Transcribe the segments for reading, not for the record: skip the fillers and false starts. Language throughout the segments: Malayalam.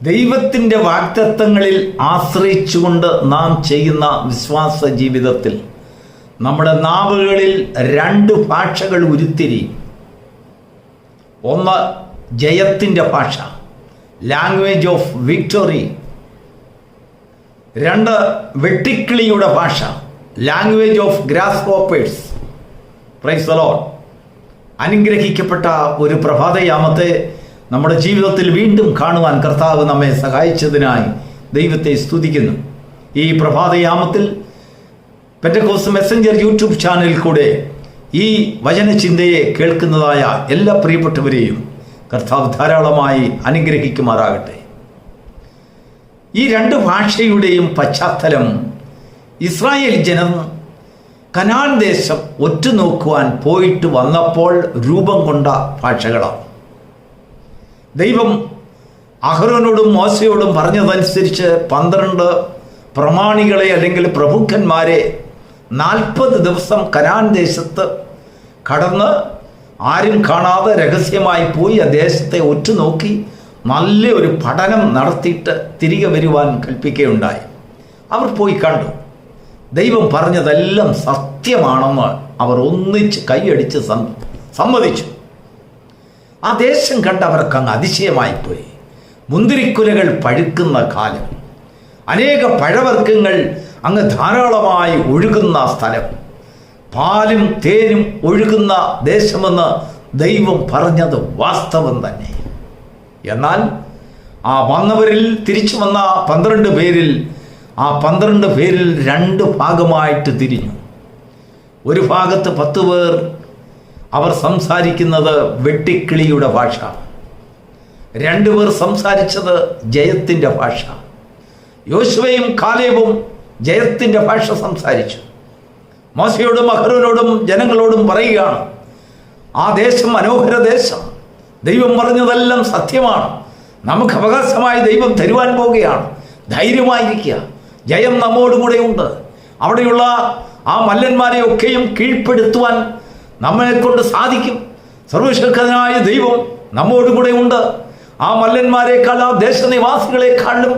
ദൈവത്തിൻ്റെ വാഗ്ദത്തങ്ങളിൽ ആശ്രയിച്ചുകൊണ്ട് നാം ചെയ്യുന്ന വിശ്വാസ ജീവിതത്തിൽ നമ്മുടെ നാവുകളിൽ 2 ഭാഷകൾ ഉരുത്തിരിയും. ഒന്ന് ജയത്തിൻ്റെ ഭാഷ, ലാംഗ്വേജ് ഓഫ് വിക്ടറി. 2 വെട്ടിക്കിളിയുടെ ഭാഷ, language of grass hoppers. Praise the Lord. അനുഗ്രഹിക്കപ്പെട്ട ഒരു പ്രഭാതയാമത്തെ നമ്മുടെ ജീവിതത്തിൽ വീണ്ടും കാണുവാൻ കർത്താവ് നമ്മെ സഹായിച്ചതിനായി ദൈവത്തെ സ്തുതിക്കുന്നു. ഈ പ്രഭാതയാമത്തിൽ പെന്തക്കോസ്റ്റ് മെസ്സഞ്ചർ യൂട്യൂബ് ചാനലിൽ കൂടെ ഈ വചനചിന്തയെ കേൾക്കുന്നതായ എല്ലാ പ്രിയപ്പെട്ടവരെയും കർത്താവ് ധാരാളമായി അനുഗ്രഹിക്കുമാറാകട്ടെ. ഈ 2 ഭാഷയുടെയും പശ്ചാത്തലം ഇസ്രായേൽ ജനം കനാൻ ദേശം ഒറ്റുനോക്കുവാൻ പോയിട്ട് വന്നപ്പോൾ രൂപം കൊണ്ട ഭാഷകളാണ്. ദൈവം അഹരോനോടും മോശയോടും പറഞ്ഞതനുസരിച്ച് 12 പ്രമാണികളെ അല്ലെങ്കിൽ പ്രഭുക്കന്മാരെ 40 ദിവസം കനാൻ ദേശത്ത് കടന്ന് ആരും കാണാതെ രഹസ്യമായി പോയി ആ ദേശത്തെ ഒറ്റുനോക്കി നല്ല ഒരു പഠനം നടത്തിയിട്ട് തിരികെ വരുവാൻ കൽപ്പിക്കുകയുണ്ടായി. അവർ പോയി കണ്ടു. ദൈവം പറഞ്ഞതെല്ലാം സത്യമാണെന്ന് അവർ ഒന്നിച്ച് കൈയടിച്ച് സമ്മതിച്ചു. ആ ദേശം കണ്ട് അവർക്ക് അങ്ങ് അതിശയമായിപ്പോയി. മുന്തിരിക്കുലകൾ പഴുക്കുന്ന കാലം, അനേക പഴവർഗ്ഗങ്ങൾ അങ്ങ് ധാരാളമായി ഒഴുകുന്ന സ്ഥലം, പാലും തേനും ഒഴുകുന്ന ദേശമെന്ന് ദൈവം പറഞ്ഞത് വാസ്തവം തന്നെ. എന്നാൽ ആ വന്നവരിൽ തിരിച്ചു വന്ന 12 പേരിൽ ആ 12 പേരിൽ 2 ഭാഗമായിട്ട് തിരിഞ്ഞു. ഒരു ഭാഗത്ത് 10 പേർ അവർ സംസാരിക്കുന്നത് വെട്ടിക്കിളിയുടെ ഭാഷ, 2 പേർ സംസാരിച്ചത് ജയത്തിൻ്റെ ഭാഷ. യോശുവയും കാലേബും ജയത്തിൻ്റെ ഭാഷ സംസാരിച്ചു. മോശയോടും അഹരോനോടും ജനങ്ങളോടും പറയുകയാണ്, ആ ദേശം മനോഹര ദേശം, ദൈവം പറഞ്ഞതെല്ലാം സത്യമാണ്, നമുക്ക് അവകാശമായി ദൈവം തരുവാൻ പോവുകയാണ്, ധൈര്യമായിരിക്കുക, ജയം നമ്മോടുകൂടെ ഉണ്ട്. അവിടെയുള്ള ആ മല്ലന്മാരെയൊക്കെയും കീഴ്പ്പെടുത്തുവാൻ നമ്മളെ കൊണ്ട് സാധിക്കും. സർവശക്തനായ ദൈവം നമ്മോടുകൂടെ ഉണ്ട്. ആ മല്ലന്മാരെക്കാൾ, ആ ദേശനിവാസികളെക്കാളും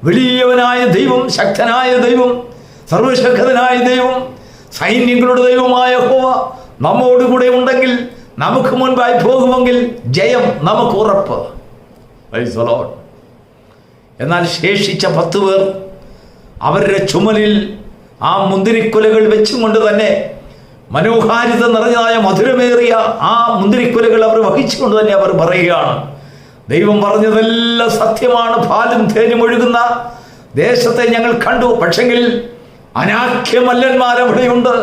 വലിയവനായ ദൈവം, ശക്തനായ ദൈവം, സർവശക്തനായ ദൈവം, സൈന്യങ്ങളുടെ ദൈവമായ യഹോവ നമ്മോടുകൂടെ ഉണ്ടെങ്കിൽ, നമുക്ക് മുൻപായി പോകുമെങ്കിൽ ജയം നമുക്ക് ഉറപ്പ്. Praise the Lord. എന്നാൽ ശേഷിച്ച 10 പേർ അവരുടെ ചുമലിൽ ആ മുന്തിരിക്കുലകൾ വെച്ചും കൊണ്ട് തന്നെ മനോഹാരിത നിറഞ്ഞതായ മധുരമേറിയ ആ മുന്തിരിക്കുലകൾ അവർ വഹിച്ചുകൊണ്ട് തന്നെ അവർ പറയുകയാണ്, ദൈവം പറഞ്ഞതെല്ലാം സത്യമാണ്, പാലും തേനും ഒഴുകുന്ന ദേശത്തെ ഞങ്ങൾ കണ്ടു. പക്ഷെങ്കിൽ അനാഖ്യമല്ലന്മാരവിടെയുണ്ട്.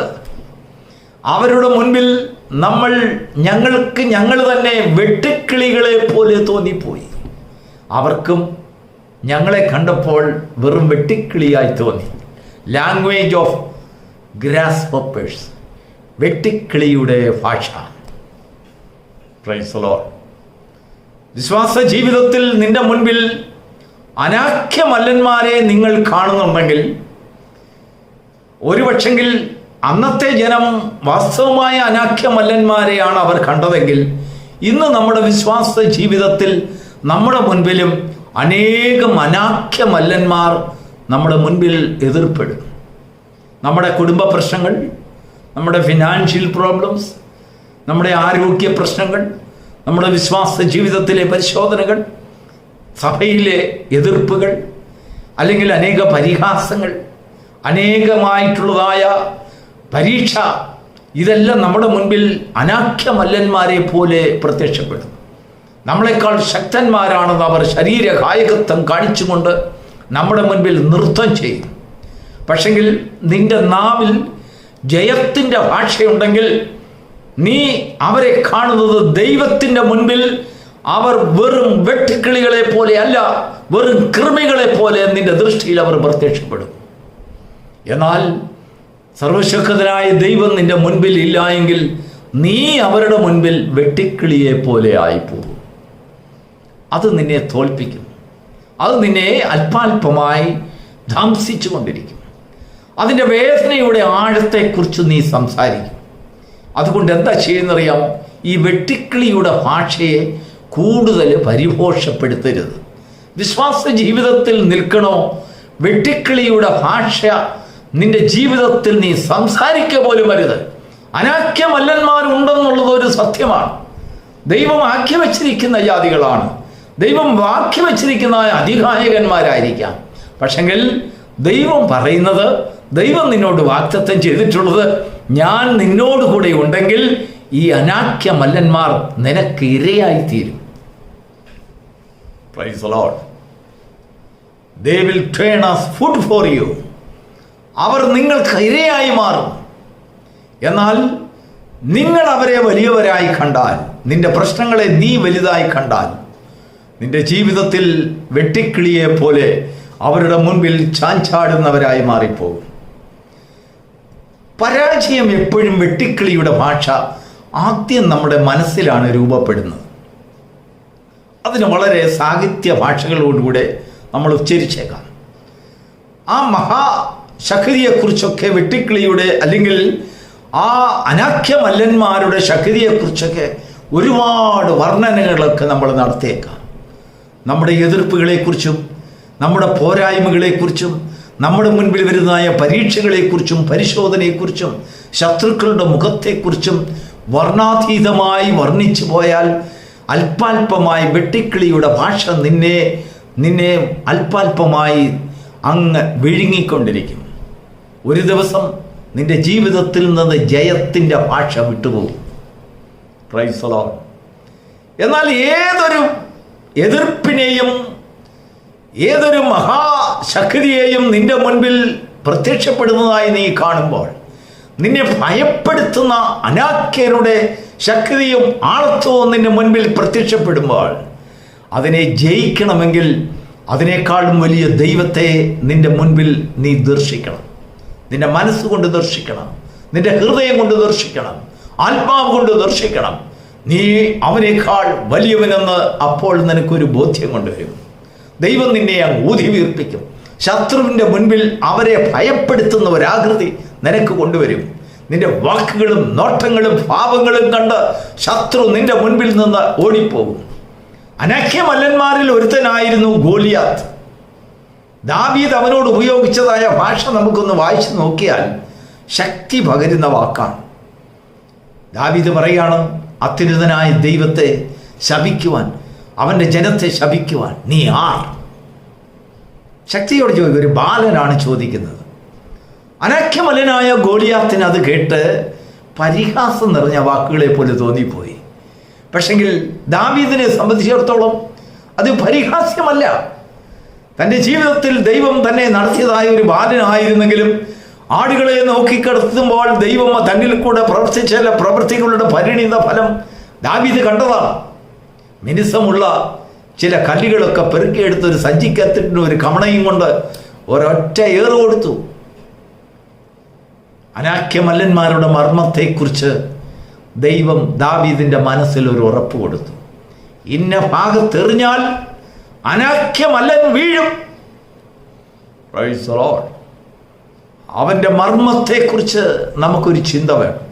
അവരുടെ മുൻപിൽ ഞങ്ങൾ തന്നെ വെട്ടുക്കിളികളെ പോലെ തോന്നിപ്പോയി. അവർക്കും ഞങ്ങളെ കണ്ടപ്പോൾ വെറും വെട്ടിക്കിളിയായി തോന്നി. ലാംഗ്വേജ് ഓഫ് ഗ്രാസ് ഹോപ്പേഴ്സ്, വെട്ടിക്കിളിയുടെ ഭാഷ. Praise the Lord. വിശ്വാസ ജീവിതത്തിൽ നിന്റെ മുൻപിൽ അനാഖ്യമല്ലന്മാരെ നിങ്ങൾ കാണുന്നുണ്ടെങ്കിൽ, ഒരുപക്ഷെങ്കിൽ അന്നത്തെ ജനം വാസ്തവമായ അനാഖ്യമല്ലന്മാരെയാണ് അവർ കണ്ടതെങ്കിൽ, ഇന്ന് നമ്മുടെ വിശ്വാസ ജീവിതത്തിൽ നമ്മുടെ മുൻപിലും അനേകം അനാഖ്യമല്ലന്മാർ നമ്മുടെ മുൻപിൽ എതിർപ്പെടും. നമ്മുടെ കുടുംബ പ്രശ്നങ്ങൾ, നമ്മുടെ ഫിനാൻഷ്യൽ പ്രോബ്ലംസ്, നമ്മുടെ ആരോഗ്യ പ്രശ്നങ്ങൾ, നമ്മുടെ വിശ്വാസ ജീവിതത്തിലെ പരിശോധനകൾ, സഭയിലെ എതിർപ്പുകൾ, അല്ലെങ്കിൽ അനേക പരിഹാസങ്ങൾ, അനേകമായിട്ടുള്ളതായ പരീക്ഷ, ഇതെല്ലാം നമ്മുടെ മുൻപിൽ അനാഖ്യമല്ലന്മാരെ പോലെ പ്രത്യക്ഷപ്പെടും. നമ്മളെക്കാൾ ശക്തന്മാരാണെന്ന് അവർ ശരീരകായകത്വം കാണിച്ചുകൊണ്ട് നമ്മുടെ മുൻപിൽ നൃത്തം ചെയ്യും. പക്ഷെങ്കിൽ നിന്റെ നാവിൽ ജയത്തിൻ്റെ ഭാഷയുണ്ടെങ്കിൽ, നീ അവരെ കാണുന്നത് ദൈവത്തിൻ്റെ മുൻപിൽ അവർ വെറും വെട്ടുക്കിളികളെ പോലെ അല്ല, വെറും കൃമികളെ പോലെ നിന്റെ ദൃഷ്ടിയിൽ അവർ പ്രത്യക്ഷപ്പെടും. എന്നാൽ സർവശക്തനായ ദൈവം നിന്റെ മുൻപിൽ ഇല്ല എങ്കിൽ നീ അവരുടെ മുൻപിൽ വെട്ടിക്കിളിയെ പോലെ ആയിപ്പോകും. അത് നിന്നെ തോൽപ്പിക്കും. അത് നിന്നെ അല്പാൽപമായി ധംസിച്ചു കൊണ്ടിരിക്കും. അതിൻ്റെ വേദനയുടെ ആഴത്തെക്കുറിച്ച് നീ സംസാരിക്കും. അതുകൊണ്ട് എന്താ ചെയ്യുന്നറിയാമോ? ഈ വെട്ടിക്കിളിയുടെ ഭാഷയെ കൂടുതൽ പരിപോഷപ്പെടുത്തരുത്. വിശ്വാസ ജീവിതത്തിൽ നിൽക്കണോ? വെട്ടിക്കിളിയുടെ ഭാഷ നിന്റെ ജീവിതത്തിൽ നീ സംസാരിക്കുക പോലും അരുത്. അനാഖ്യമല്ലന്മാരുണ്ടെന്നുള്ളത് ഒരു സത്യമാണ്. ദൈവം ആക്കി വച്ചിരിക്കുന്ന ജാതികളാണ്, ദൈവം വാക്കി വച്ചിരിക്കുന്ന അധികായകന്മാരായിരിക്കാം. പക്ഷെങ്കിൽ ദൈവം പറയുന്നത്, ദൈവം നിന്നോട് വാഗ്ദത്തം ചെയ്തിട്ടുള്ളത്, ഞാൻ നിന്നോട് കൂടെ ഉണ്ടെങ്കിൽ ഈ അനാഖ്യമല്ലന്മാർ നിനക്ക് ഇരയായിത്തീരും. Praise the Lord. They will turn as food for you. അവർ നിങ്ങൾക്ക് ഇരയായി മാറും. എന്നാൽ നിങ്ങൾ അവരെ വലിയവരായി കണ്ടാൽ, നിന്റെ പ്രശ്നങ്ങളെ നീ വലുതായി കണ്ടാൽ, നിന്റെ ജീവിതത്തിൽ വെട്ടിക്കിളിയെ പോലെ അവരുടെ മുൻപിൽ ചാഞ്ചാടുന്നവരായി മാറിപ്പോകും. പരാജയം എപ്പോഴും വെട്ടിക്കിളിയുടെ ഭാഷ ആദ്യം നമ്മുടെ മനസ്സിലാണ് രൂപപ്പെടുന്നത്. അതിന് വളരെ സാഹിത്യ ഭാഷകളോടുകൂടെ നമ്മൾ ഉച്ചരിച്ചേക്കാം. ആ മഹാശക്തിയെക്കുറിച്ചൊക്കെ, വെട്ടിക്കിളിയുടെ അല്ലെങ്കിൽ ആ അനാഖ്യമല്ലന്മാരുടെ ശക്തിയെക്കുറിച്ചൊക്കെ ഒരുപാട് വർണ്ണനകളൊക്കെ നമ്മൾ നടത്തിയേക്കാം. നമ്മുടെ എതിർപ്പുകളെക്കുറിച്ചും നമ്മുടെ പോരായ്മകളെക്കുറിച്ചും നമ്മുടെ മുൻപിൽ വരുന്നതായ പരീക്ഷകളെക്കുറിച്ചും പരിശോധനയെക്കുറിച്ചും ശത്രുക്കളുടെ മുഖത്തെക്കുറിച്ചും വർണ്ണാതീതമായി വർണ്ണിച്ചു പോയാൽ അല്പാൽപമായി വെട്ടിക്കിളിയുടെ ഭാഷ നിന്നെ അല്പാൽപമായി അങ്ങ് വിഴുങ്ങിക്കൊണ്ടിരിക്കും. ഒരു ദിവസം നിന്റെ ജീവിതത്തിൽ നിന്ന് ജയത്തിൻ്റെ ഭാഷ വിട്ടുപോകും. Praise the Lord. എന്നാൽ ഏതൊരു എതിർപ്പിനെയും ഏതൊരു മഹാശക്തിയെയും നിന്റെ മുൻപിൽ പ്രത്യക്ഷപ്പെടുന്നതായി നീ കാണുമ്പോൾ, നിന്നെ ഭയപ്പെടുത്തുന്ന അനാഖ്യരുടെ ശക്തിയും ആളത്വവും നിന്റെ മുൻപിൽ പ്രത്യക്ഷപ്പെടുമ്പോൾ, അതിനെ ജയിക്കണമെങ്കിൽ അതിനേക്കാളും വലിയ ദൈവത്തെ നിന്റെ മുൻപിൽ നീ ദർശിക്കണം. നിന്റെ മനസ്സുകൊണ്ട് ദർശിക്കണം, നിന്റെ ഹൃദയം കൊണ്ട് ദർശിക്കണം, ആത്മാവ് കൊണ്ട് ദർശിക്കണം. നീ അവനേക്കാൾ വലിയവനെന്ന് അപ്പോൾ നിനക്കൊരു ബോധ്യം കൊണ്ടുവരും. ദൈവം നിന്നെ അങ്ങ് ഊതി വീർപ്പിക്കും. ശത്രുവിൻ്റെ മുൻപിൽ അവരെ ഭയപ്പെടുത്തുന്ന ഒരാകൃതി നിനക്ക് കൊണ്ടുവരും. നിന്റെ വാക്കുകളും നോട്ടങ്ങളും ഭാവങ്ങളും കണ്ട് ശത്രു നിന്റെ മുൻപിൽ നിന്ന് ഓടിപ്പോകും. അനാഖ്യമല്ലന്മാരിൽ ഒരുത്തനായിരുന്നു ഗോലിയാത്ത്. ദാവീദ് അവനോട് ഉപയോഗിച്ചതായ ഭാഷ നമുക്കൊന്ന് വായിച്ചു നോക്കിയാൽ ശക്തി പകരുന്ന വാക്കാണ്. ദാവീദ് പറയാണ്, അത്യുന്നതനായ ദൈവത്തെ ശപിക്കുവാൻ, അവൻ്റെ ജനത്തെ ശപിക്കുവാൻ നീ ആർ? ശക്തിയോട് ചോദിക്കുക. ഒരു ബാലനാണ് ചോദിക്കുന്നത്. അനാഖ്യമല്ലനായ ഗോലിയാത്തിന് അത് കേട്ട് പരിഹാസം നിറഞ്ഞ വാക്കുകളെ പോലെ തോന്നിപ്പോയി. പക്ഷെങ്കിൽ ദാവീദിനെ സംബന്ധിച്ചിടത്തോളം അത് പരിഹാസ്യമല്ല. തൻ്റെ ജീവിതത്തിൽ ദൈവം തന്നെ നടത്തിയതായ ഒരു ബാലനായിരുന്നെങ്കിലും ആടുകളെ നോക്കിക്കിടത്തുമ്പോൾ ദൈവം തന്നിൽ കൂടെ പ്രവർത്തിച്ച ചില പ്രവൃത്തികളുടെ പരിണിത ഫലം ദാവീദ് കണ്ടതാണ്. മിനുസമുള്ള ചില കല്ലുകളൊക്കെ പെറുക്കിയെടുത്ത് ഒരു സഞ്ചിക്കത്തിട്ട് ഒരു കമണയും കൊണ്ട് ഒരൊറ്റ ഏറ് കൊടുത്തു. അനാഖ്യമല്ലന്മാരുടെ മർമ്മത്തെക്കുറിച്ച് ദൈവം ദാവീദിൻ്റെ മനസ്സിൽ ഒരു ഉറപ്പ് കൊടുത്തു. ഇന്ന ഭാഗത്തെറിഞ്ഞാൽ അനാഖ്യമല്ലൻ വീഴും. Praise the Lord. അവൻ്റെ മർമ്മത്തെക്കുറിച്ച് നമുക്കൊരു ചിന്ത വേണം.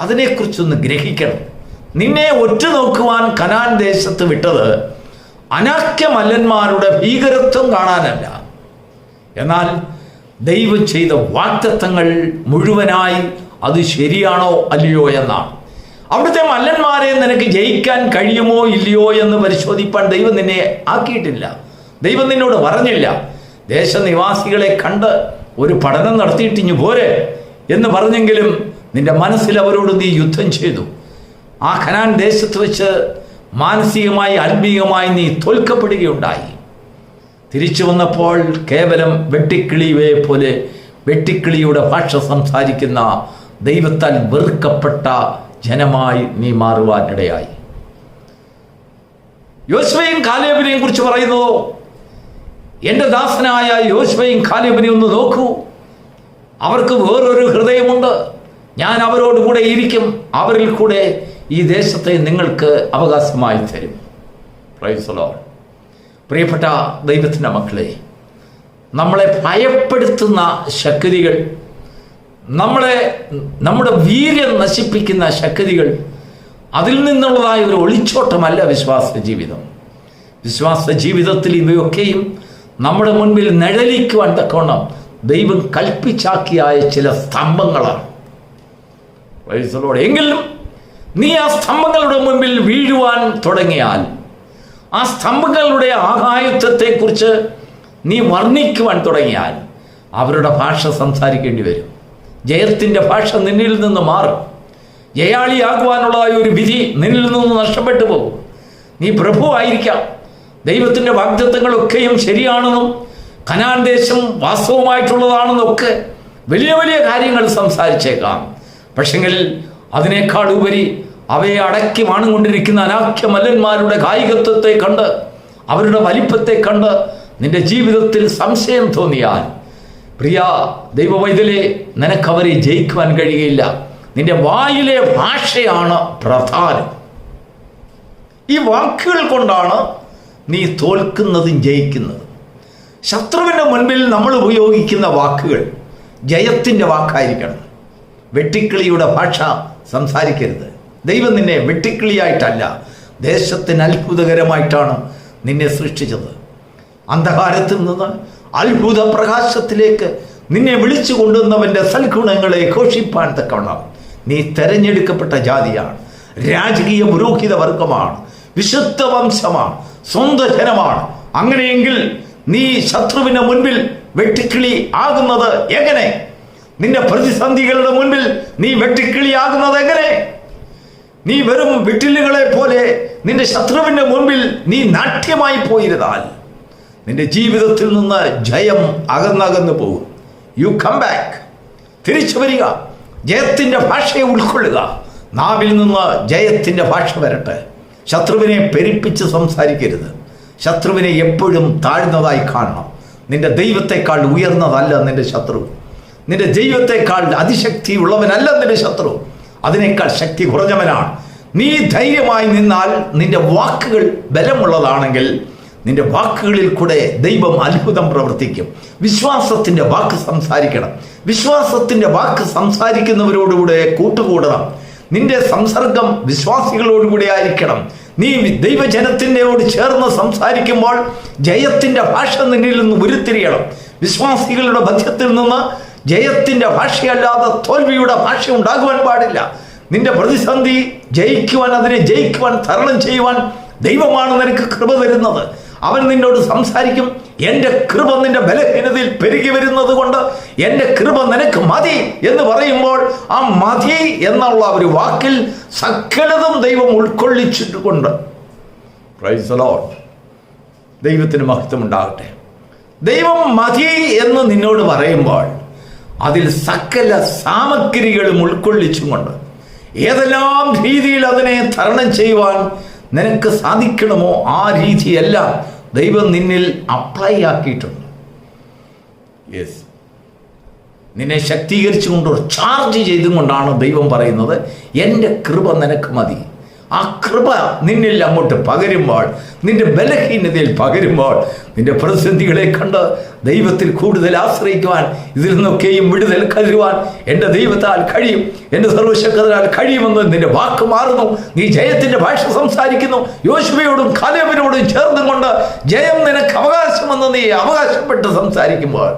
അതിനെക്കുറിച്ചൊന്ന് ഗ്രഹിക്കണം. നിന്നെ ഒറ്റുനോക്കുവാൻ കനാൻ ദേശത്ത് വിട്ടത് അനാഖ്യമല്ലന്മാരുടെ ഭീകരത്വം കാണാനല്ല, എന്നാൽ ദൈവം ചെയ്ത വാഗ്ദത്തങ്ങൾ മുഴുവനായി അത് ശരിയാണോ അല്ലയോ എന്നാണ്. അവിടുത്തെ മല്ലന്മാരെ നിനക്ക് ജയിക്കാൻ കഴിയുമോ ഇല്ലയോ എന്ന് പരിശോധിപ്പാൻ ദൈവം നിന്നെ ആക്കിയിട്ടില്ല. ദൈവം നിന്നോട് പറഞ്ഞില്ല, ദേശനിവാസികളെ കണ്ട് ഒരു പഠനം നടത്തിയിട്ടിഞ്ഞു പോരെ എന്ന് പറഞ്ഞെങ്കിലും നിന്റെ മനസ്സിൽ അവരോട് നീ യുദ്ധം ചെയ്തു. ആ കനാൻ ദേശത്ത് വെച്ച് മാനസികമായി ആത്മീയമായി നീ തോൽക്കപ്പെടുകയുണ്ടായി. തിരിച്ചു വന്നപ്പോൾ കേവലം വെട്ടിക്കിളിയെ പോലെ വെട്ടിക്കിളിയുടെ ഭാഷ സംസാരിക്കുന്ന ദൈവത്താൽ വെറുക്കപ്പെട്ട ജനമായി നീ മാറുവാനിടയായി. യോശുവയും കാലേബിനെയും കുറിച്ച് പറയുന്നു, എൻ്റെ ദാസനായ യോശുവയും കാലേബിനെയും ഒന്ന് നോക്കൂ, അവർക്ക് വേറൊരു ഹൃദയമുണ്ട്. ഞാൻ അവരോട് കൂടെ ഇരിക്കും, അവരിൽ കൂടെ ഈ ദേശത്തെ നിങ്ങൾക്ക് അവകാശമായി തരും. Praise the Lord. പ്രിയപ്പെട്ട ദൈവത്തിൻ്റെ മക്കളെ, നമ്മളെ ഭയപ്പെടുത്തുന്ന ശക്തികൾ, നമ്മുടെ വീര്യം നശിപ്പിക്കുന്ന ശക്തികൾ, അതിൽ നിന്നുള്ളതായ ഒരു ഒളിച്ചോട്ടമല്ല വിശ്വാസ ജീവിതം. വിശ്വാസ ജീവിതത്തിൽ ഇവയൊക്കെയും നമ്മുടെ മുൻപിൽ നിഴലിക്കുവാൻ തക്കവണ്ണം ദൈവം കൽപ്പിച്ചാക്കിയായ ചില സ്തംഭങ്ങളാണ്. എങ്കിലും നീ ആ സ്തംഭങ്ങളുടെ മുൻപിൽ വീഴുവാൻ തുടങ്ങിയാൽ, ആ സ്തംഭങ്ങളുടെ ആകായത്വത്തെക്കുറിച്ച് നീ വർണ്ണിക്കുവാൻ തുടങ്ങിയാൽ, അവരുടെ ഭാഷ സംസാരിക്കേണ്ടി വരും. ജയത്തിൻ്റെ ഭാഷ നിന്നിൽ നിന്ന് മാറും. ജയാളിയാകുവാനുള്ളതായ ഒരു വിധി നിന്നിൽ നിന്ന് നഷ്ടപ്പെട്ടു പോകും. നീ പ്രഭുവായിരിക്കാം, ദൈവത്തിൻ്റെ വാഗ്ദത്തങ്ങളൊക്കെയും ശരിയാണെന്നും കനാൻ ദേശം വാസ്തവമായിട്ടുള്ളതാണെന്നൊക്കെ വലിയ വലിയ കാര്യങ്ങൾ സംസാരിച്ചേക്കാം. പക്ഷെങ്കിൽ അതിനേക്കാൾ ഉപരി അവയെ അടക്കി വാണുകൊണ്ടിരിക്കുന്ന അനാഖ്യ മല്ലന്മാരുടെ കായികത്വത്തെ കണ്ട്, അവരുടെ വലിപ്പത്തെ കണ്ട് നിന്റെ ജീവിതത്തിൽ സംശയം തോന്നിയാൽ, പ്രിയ ദൈവവൈതലേ, നിനക്കവരെ ജയിക്കുവാൻ കഴിയുകയില്ല. നിന്റെ വായിലെ ഭാഷയാണ് പ്രധാനം. ഈ വാക്കുകൾ കൊണ്ടാണ് നീ തോൽക്കുന്നതും ജയിക്കുന്നതും. ശത്രുവിൻ്റെ മുൻപിൽ നമ്മൾ ഉപയോഗിക്കുന്ന വാക്കുകൾ ജയത്തിൻ്റെ വാക്കായിരിക്കണം. വെട്ടിക്കിളിയുടെ ഭാഷ സംസാരിക്കരുത്. ദൈവം നിന്നെ വെട്ടിക്കിളിയായിട്ടല്ല, ദേശത്തിന് അത്ഭുതകരമായിട്ടാണ് നിന്നെ സൃഷ്ടിച്ചത്. അന്ധകാരത്തിൽ നിന്ന് അത്ഭുത പ്രകാശത്തിലേക്ക് നിന്നെ വിളിച്ചു കൊണ്ടുവന്നവൻ്റെ സൽഗുണങ്ങളെ ഘോഷിപ്പാൻ തക്കവണ്ണം നീ തെരഞ്ഞെടുക്കപ്പെട്ട ജാതിയാണ്, രാജകീയ പുരോഹിത വർഗമാണ്, വിശുദ്ധ വംശമാണ്, സ്വന്തം ജനമാണ്. അങ്ങനെയെങ്കിൽ നീ ശത്രുവിൻ്റെ മുൻപിൽ വെട്ടിക്കിളി ആകുന്നത് എങ്ങനെ? നിന്റെ പ്രതിസന്ധികളുടെ മുൻപിൽ നീ വെട്ടിക്കിളിയാകുന്നത് എങ്ങനെ? നീ വെറും വിട്ടിലുകളെ പോലെ നിന്റെ ശത്രുവിൻ്റെ മുൻപിൽ നീ നാട്യമായി പോയിരുന്നാൽ നിന്റെ ജീവിതത്തിൽ നിന്ന് ജയം അകന്നകന്നു പോകും. യു കം ബാക്ക്, തിരിച്ചു വരിക, ജയത്തിൻ്റെ ഭാഷയെ ഉൾക്കൊള്ളുക. നാവിൽ നിന്ന് ജയത്തിൻ്റെ ഭാഷ വരട്ടെ. ശത്രുവിനെ പെരുപ്പിച്ച് സംസാരിക്കരുത്. ശത്രുവിനെ എപ്പോഴും താഴ്ന്നതായി കാണണം. നിന്റെ ദൈവത്തെക്കാൾ ഉയർന്നതല്ല നിന്റെ ശത്രു. നിന്റെ ദൈവത്തെക്കാൾ അതിശക്തി ഉള്ളവനല്ല നിന്റെ ശത്രു. അതിനേക്കാൾ ശക്തി കുറഞ്ഞവനാണ്. നീ ധൈര്യമായി നിന്നാൽ, നിന്റെ വാക്കുകൾ ബലമുള്ളതാണെങ്കിൽ, നിന്റെ വാക്കുകളിൽ കൂടെ ദൈവം അത്ഭുതം പ്രവർത്തിക്കും. വിശ്വാസത്തിൻ്റെ വാക്ക് സംസാരിക്കണം. വിശ്വാസത്തിൻ്റെ വാക്ക് സംസാരിക്കുന്നവരോടുകൂടെ കൂട്ടുകൂടണം. നിന്റെ സംസർഗം വിശ്വാസികളോടുകൂടി ആയിരിക്കണം. നീ ദൈവജനത്തിൻ്റെയോട് ചേർന്ന് സംസാരിക്കുമ്പോൾ ജയത്തിൻ്റെ ഭാഷ നിന്നിൽ നിന്ന് ഉരുത്തിരിയണം. വിശ്വാസികളുടെ മധ്യത്തിൽ നിന്ന് ജയത്തിൻ്റെ ഭാഷയല്ലാതെ തോൽവിയുടെ ഭാഷ ഉണ്ടാകുവാൻ പാടില്ല. നിന്റെ പ്രതിസന്ധി ജയിക്കുവാൻ, അതിനെ ജയിക്കുവാൻ, തരണം ചെയ്യുവാൻ ദൈവമാണ് നിനക്ക് കൃപ തരുന്നത്. അവൻ നിന്നോട് സംസാരിക്കും. എൻ്റെ കൃപ നിന്റെ ബലഹീനതയിൽ പെരുകി വരുന്നത് കൊണ്ട് എൻ്റെ കൃപ നിനക്ക് മതി എന്ന് പറയുമ്പോൾ, ആ മതി എന്നുള്ള ഒരു വാക്കിൽ സകലതും ദൈവം ഉൾക്കൊള്ളിച്ചിട്ടുണ്ട്. Praise the Lord. ദൈവത്തിന് മഹത്വം ഉണ്ടാകട്ടെ. ദൈവം മതി എന്ന് നിന്നോട് പറയുമ്പോൾ അതിൽ സകല സാമഗ്രികളും ഉൾക്കൊള്ളിച്ചുകൊണ്ട് ഏതെല്ലാം രീതിയിൽ അതിനെ തരണം ചെയ്യുവാൻ നിനക്ക് സാധിക്കണമോ ആ രീതിയെല്ലാം ദൈവം നിന്നിൽ അപ്ലൈ ആക്കിയിട്ടുണ്ട്. യെസ്, നിന്നെ ശക്തീകരിച്ചുകൊണ്ട് ചാർജ് ചെയ്തുകൊണ്ടാണ് ദൈവം പറയുന്നത്, എൻ്റെ കൃപ നിനക്ക് മതി. ആ കൃപ നിന്നിൽ അങ്ങോട്ട് പകരുമ്പോൾ, നിന്റെ ബലഹീനതയിൽ പകരുമ്പോൾ, നിന്റെ പ്രതിസന്ധികളെ കണ്ട് ദൈവത്തിൽ കൂടുതൽ ആശ്രയിക്കുവാൻ, ഇതിൽ നിന്നൊക്കെയും വിടുതൽ കരുവാൻ എൻ്റെ ദൈവത്താൽ കഴിയും, എൻ്റെ സർവശക്തനാൽ കഴിയുമെന്ന് നിന്റെ വാക്ക് മാറുന്നു. നീ ജയത്തിൻ്റെ ഭാഷ സംസാരിക്കുന്നു. യോശുവയോടും കാലേബിനോടും ചേർന്നും കൊണ്ട് ജയം നിനക്ക് അവകാശമെന്ന് നീ അവകാശപ്പെട്ട് സംസാരിക്കുമ്പോൾ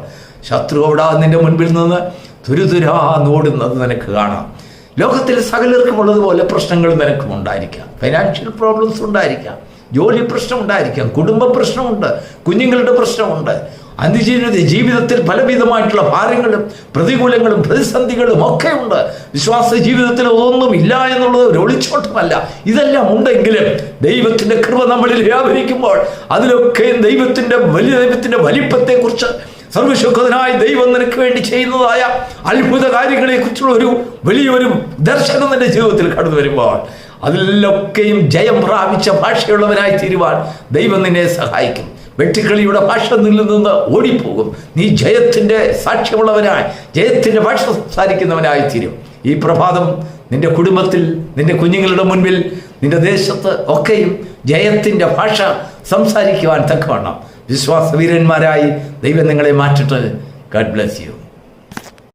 ശത്രു അവിടെ നിന്റെ മുൻപിൽ നിന്ന് തുരുതുരാ നോടുന്നത് നിനക്ക് കാണാം. ലോകത്തിൽ സകലർക്കും ഉള്ളതുപോലെ പ്രശ്നങ്ങൾ നിനക്കും ഉണ്ടായിരിക്കാം. ഫൈനാൻഷ്യൽ പ്രോബ്ലംസ് ഉണ്ടായിരിക്കാം, ജോലി പ്രശ്നം ഉണ്ടായിരിക്കാം, കുടുംബ പ്രശ്നമുണ്ട്, കുഞ്ഞുങ്ങളുടെ പ്രശ്നമുണ്ട്, ജീവിതത്തിൽ പലവിധമായിട്ടുള്ള ഭാരങ്ങളും പ്രതികൂലങ്ങളും പ്രതിസന്ധികളും ഒക്കെ ഉണ്ട്. വിശ്വാസ ജീവിതത്തിൽ ഒന്നും ഇല്ല എന്നുള്ളത് ഒരു ഒളിച്ചോട്ടമല്ല. ഇതെല്ലാം ഉണ്ടെങ്കിലും ദൈവത്തിൻ്റെ കൃപ നമ്മളിൽ വ്യാപരിക്കുമ്പോൾ അതിലൊക്കെ ദൈവത്തിൻ്റെ വലിപ്പത്തെക്കുറിച്ച്, സർവശക്തനായ ദൈവം നിനക്ക് വേണ്ടി ചെയ്യുന്നതായ അത്ഭുത കാര്യങ്ങളെ കുറിച്ചുള്ള ഒരു വലിയൊരു ദർശനം നിന്റെ ജീവിതത്തിൽ കടന്നു വരുമ്പോൾ അതിലൊക്കെയും ജയം പ്രാപിച്ച ഭാഷയുള്ളവനായി തീരുവാൻ ദൈവം നിന്നെ സഹായിക്കും. വെട്ടിക്കളിയുടെ ഭാഷ നിന്നിൽ നിന്ന് ഓടിപ്പോകും. നീ ജയത്തിൻ്റെ സാക്ഷ്യമുള്ളവനായി, ജയത്തിൻ്റെ ഭാഷ സംസാരിക്കുന്നവനായി തീരും. ഈ പ്രഭാതം നിന്റെ കുടുംബത്തിൽ, നിന്റെ കുഞ്ഞുങ്ങളുടെ മുൻപിൽ, നിന്റെ ദേശത്ത് ഒക്കെയും ജയത്തിൻ്റെ ഭാഷ സംസാരിക്കുവാൻ തക്കവണ്ണം വിശ്വാസവീരന്മാരായി ദൈവം നിങ്ങളെ മാറ്റട്ടെ. God bless you.